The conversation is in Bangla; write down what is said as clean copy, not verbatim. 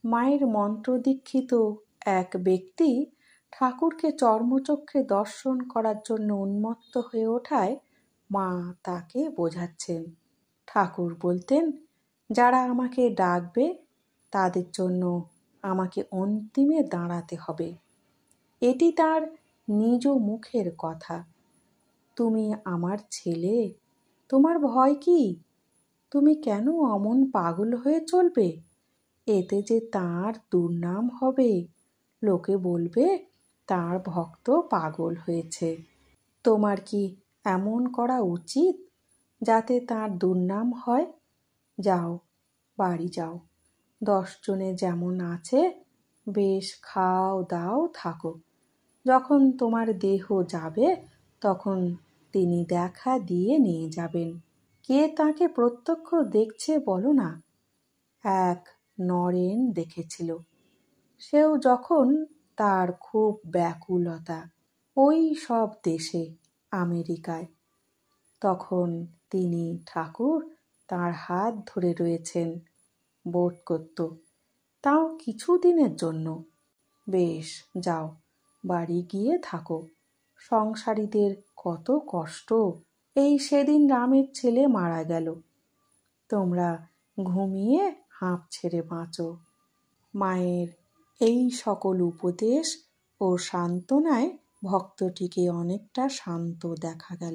মায়ের মন্ত্রদীক্ষিত এক ব্যক্তি ঠাকুরকে চর্মচক্ষে দর্শন করার জন্য উন্মত্ত হয়ে ওঠায় মা তাকে বোঝাচ্ছেন। ঠাকুর বলতেন, যারা আমাকে ডাকবে তাদের জন্য আমাকে অন্তিমে দাঁড়াতে হবে। এটি তার নিজ মুখের কথা। তুমি আমার ছেলে, তোমার ভয় কি? তুমি কেন অমন পাগল হয়ে চলবে? এতে যে তাঁর দুর্নাম হবে, লোকে বলবে তাঁর ভক্ত পাগল হয়েছে। তোমার কি এমন করা উচিত যাতে তাঁর দুর্নাম হয়? যাও, বাড়ি যাও। 10 জনে যেমন আছে বেশ খাও দাও থাকো। যখন তোমার দেহ যাবে তখন তিনি দেখা দিয়ে নিয়ে যাবেন। কে তাকে প্রত্যক্ষ দেখছে বলো না? এক নরেন দেখেছিল। সেও যখন তার খুব ব্যাকুলতা ওই সব দেশে, আমেরিকায়, তখন তিনি ঠাকুর তার হাত ধরে রয়েছেন, বোধ করত, তাও কিছুদিনের জন্য। বেশ, যাও, বাড়ি গিয়ে থাকো। সংসারীদের কত কষ্ট। এই সেদিন রামের ছেলে মারা গেল, তোমরা ঘুমিয়ে হাঁপ ছেড়ে বাঁচো। মায়ের এই সকল উপদেশ ও সান্ত্বনায় ভক্তটিকে অনেকটা শান্ত দেখা গেল।